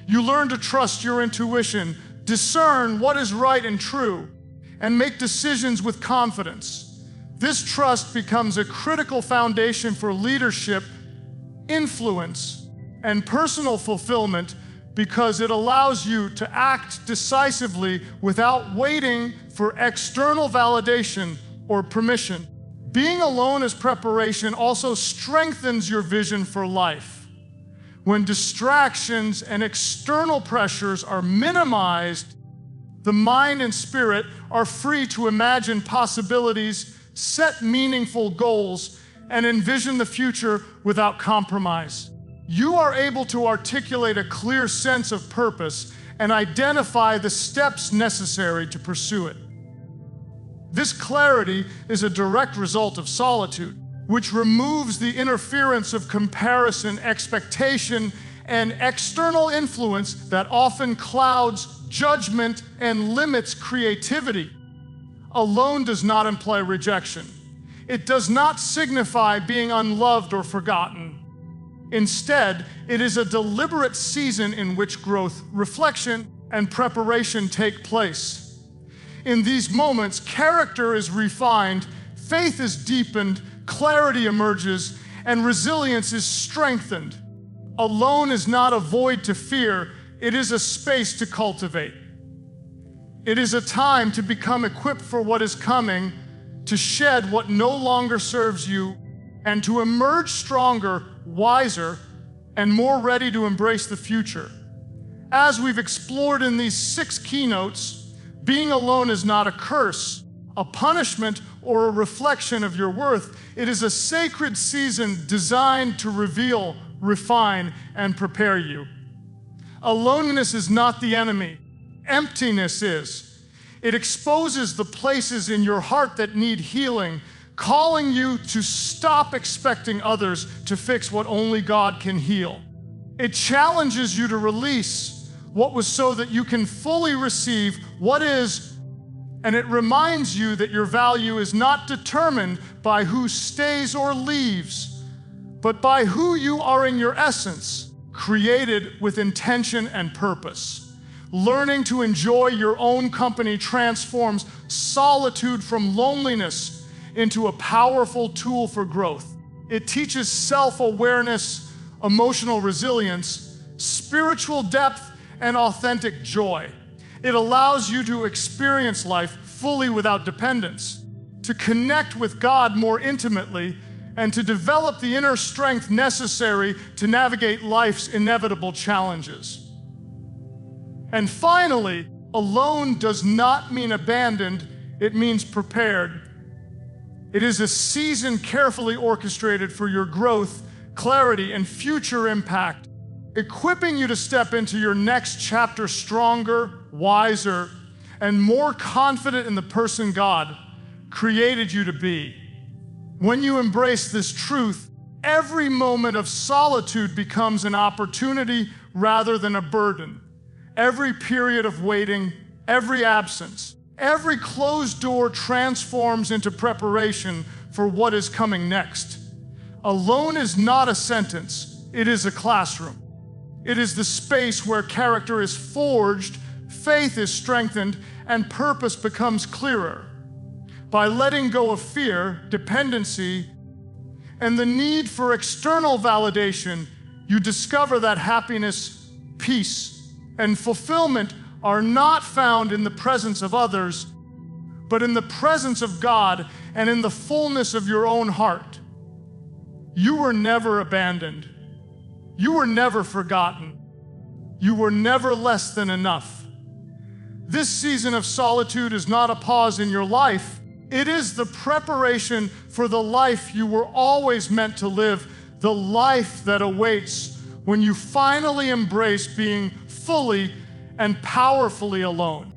You learn to trust your intuition, discern what is right and true, and make decisions with confidence. This trust becomes a critical foundation for leadership, influence, and personal fulfillment because it allows you to act decisively without waiting for external validation or permission. Being alone as preparation also strengthens your vision for life. When distractions and external pressures are minimized, the mind and spirit are free to imagine possibilities, set meaningful goals, and envision the future without compromise. You are able to articulate a clear sense of purpose and identify the steps necessary to pursue it. This clarity is a direct result of solitude. which removes the interference of comparison, expectation, and external influence that often clouds judgment and limits creativity. Alone does not imply rejection. It does not signify being unloved or forgotten. Instead, it is a deliberate season in which growth, reflection, and preparation take place. In these moments, character is refined, faith is deepened, clarity emerges, and resilience is strengthened. Alone is not a void to fear, it is a space to cultivate. It is a time to become equipped for what is coming, to shed what no longer serves you, and to emerge stronger, wiser, and more ready to embrace the future. As we've explored in these 6 keynotes, being alone is not a curse, a punishment, or a reflection of your worth. It is a sacred season designed to reveal, refine, and prepare you. Aloneness is not the enemy. Emptiness is. It exposes the places in your heart that need healing, calling you to stop expecting others to fix what only God can heal. It challenges you to release what was so that you can fully receive what is, and it reminds you that your value is not determined by who stays or leaves, but by who you are in your essence, created with intention and purpose. Learning to enjoy your own company transforms solitude from loneliness into a powerful tool for growth. It teaches self-awareness, emotional resilience, spiritual depth, and authentic joy. It allows you to experience life fully without dependence, to connect with God more intimately, and to develop the inner strength necessary to navigate life's inevitable challenges. And finally, alone does not mean abandoned, it means prepared. It is a season carefully orchestrated for your growth, clarity, and future impact, equipping you to step into your next chapter stronger, wiser, and more confident in the person God created you to be. When you embrace this truth, every moment of solitude becomes an opportunity rather than a burden. Every period of waiting, every absence, every closed door transforms into preparation for what is coming next. Alone is not a sentence, it is a classroom. It is the space where character is forged, faith is strengthened, and purpose becomes clearer. By letting go of fear, dependency, and the need for external validation, you discover that happiness, peace, and fulfillment are not found in the presence of others, but in the presence of God and in the fullness of your own heart. You were never abandoned. You were never forgotten. You were never less than enough. This season of solitude is not a pause in your life. It is the preparation for the life you were always meant to live, the life that awaits when you finally embrace being fully and powerfully alone.